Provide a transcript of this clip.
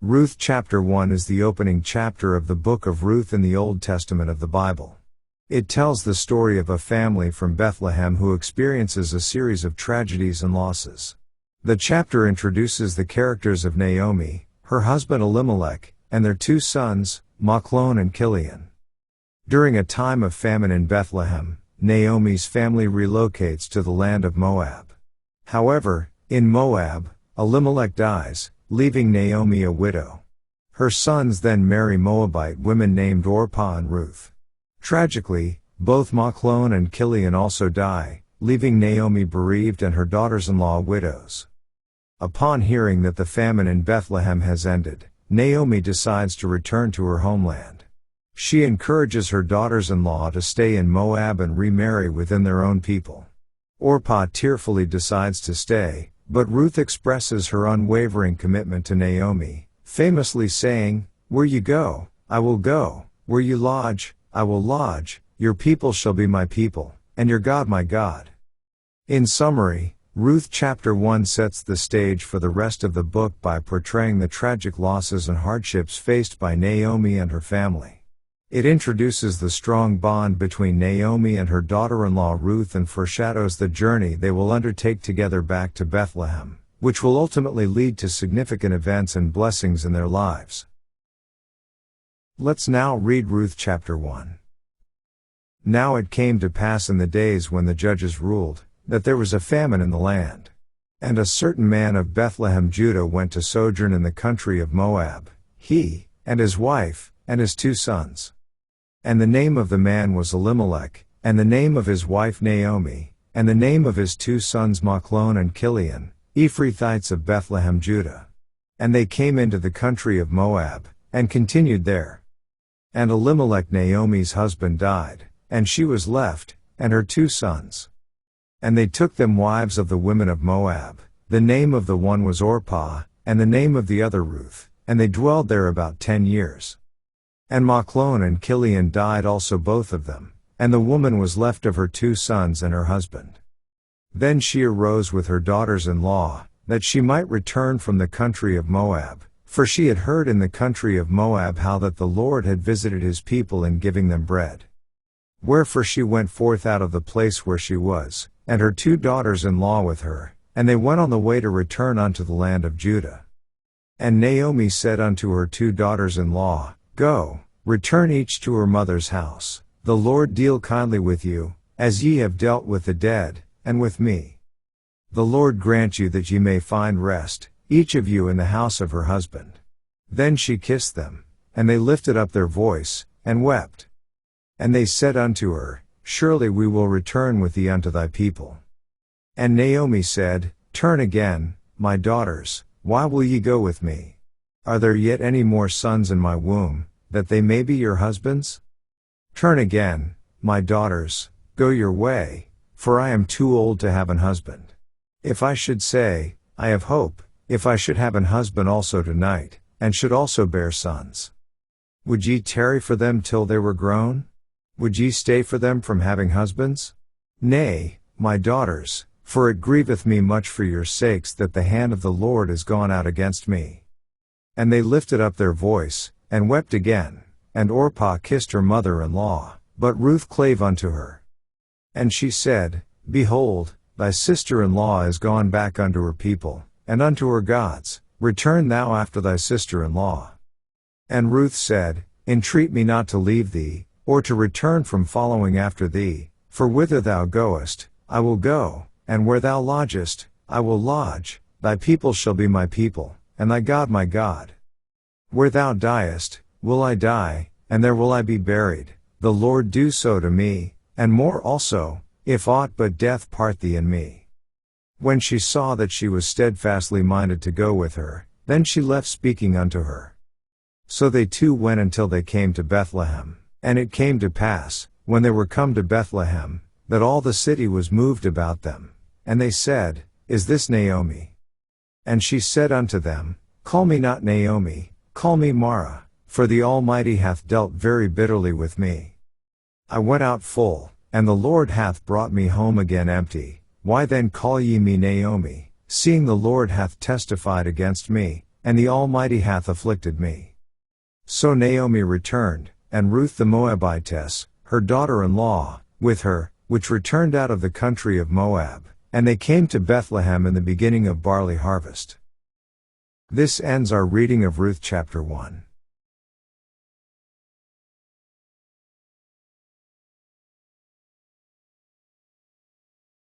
Ruth chapter 1 is the opening chapter of the book of Ruth in the Old Testament of the Bible. It tells the story of a family from Bethlehem who experiences a series of tragedies and losses. The chapter introduces the characters of Naomi, her husband Elimelech, and their two sons, Machlon and Chilion. During a time of famine in Bethlehem, Naomi's family relocates to the land of Moab. However, in Moab, Elimelech dies, leaving Naomi a widow. Her sons then marry Moabite women named Orpah and Ruth. Tragically, both Machlon and Chilion also die, leaving Naomi bereaved and her daughters-in-law widows. Upon hearing that the famine in Bethlehem has ended, Naomi decides to return to her homeland. She encourages her daughters-in-law to stay in Moab and remarry within their own people. Orpah tearfully decides to stay, but Ruth expresses her unwavering commitment to Naomi, famously saying, "Where you go, I will go, where you lodge, I will lodge, your people shall be my people, and your God my God." In summary, Ruth chapter 1 sets the stage for the rest of the book by portraying the tragic losses and hardships faced by Naomi and her family. It introduces the strong bond between Naomi and her daughter-in-law Ruth and foreshadows the journey they will undertake together back to Bethlehem, which will ultimately lead to significant events and blessings in their lives. Let's now read Ruth chapter 1. Now it came to pass in the days when the judges ruled, that there was a famine in the land. And a certain man of Bethlehem Judah went to sojourn in the country of Moab, he, and his wife, and his two sons. And the name of the man was Elimelech, and the name of his wife Naomi, and the name of his two sons Machlon and Chilion, Ephrathites of Bethlehem Judah. And they came into the country of Moab, and continued there. And Elimelech Naomi's husband died, and she was left, and her two sons. And they took them wives of the women of Moab, the name of the one was Orpah, and the name of the other Ruth, and they dwelled there about 10 years. And Machlon and Chilion died also both of them, and the woman was left of her two sons and her husband. Then she arose with her daughters-in-law, that she might return from the country of Moab, for she had heard in the country of Moab how that the Lord had visited his people in giving them bread. Wherefore she went forth out of the place where she was, and her two daughters-in-law with her, and they went on the way to return unto the land of Judah. And Naomi said unto her two daughters-in-law, Go, return each to her mother's house, the Lord deal kindly with you, as ye have dealt with the dead, and with me. The Lord grant you that ye may find rest, each of you in the house of her husband. Then she kissed them, and they lifted up their voice, and wept. And they said unto her, Surely we will return with thee unto thy people. And Naomi said, Turn again, my daughters, why will ye go with me? Are there yet any more sons in my womb, that they may be your husbands? Turn again, my daughters, go your way, for I am too old to have an husband. If I should say, I have hope, if I should have an husband also tonight, and should also bear sons. Would ye tarry for them till they were grown? Would ye stay for them from having husbands? Nay, my daughters, for it grieveth me much for your sakes that the hand of the Lord is gone out against me. And they lifted up their voice, and wept again, and Orpah kissed her mother-in-law, but Ruth clave unto her. And she said, Behold, thy sister-in-law is gone back unto her people, and unto her gods, return thou after thy sister-in-law. And Ruth said, Entreat me not to leave thee, or to return from following after thee, for whither thou goest, I will go, and where thou lodgest, I will lodge, thy people shall be my people, and thy God my God. Where thou diest, will I die, and there will I be buried, the Lord do so to me, and more also, if aught but death part thee and me. When she saw that she was steadfastly minded to go with her, then she left speaking unto her. So they two went until they came to Bethlehem. And it came to pass, when they were come to Bethlehem, that all the city was moved about them. And they said, Is this Naomi? And she said unto them, Call me not Naomi, call me Mara, for the Almighty hath dealt very bitterly with me. I went out full, and the Lord hath brought me home again empty. Why then call ye me Naomi, seeing the Lord hath testified against me, and the Almighty hath afflicted me. So Naomi returned, and Ruth the Moabitess, her daughter-in-law, with her, which returned out of the country of Moab, and they came to Bethlehem in the beginning of barley harvest. This ends our reading of Ruth chapter 1.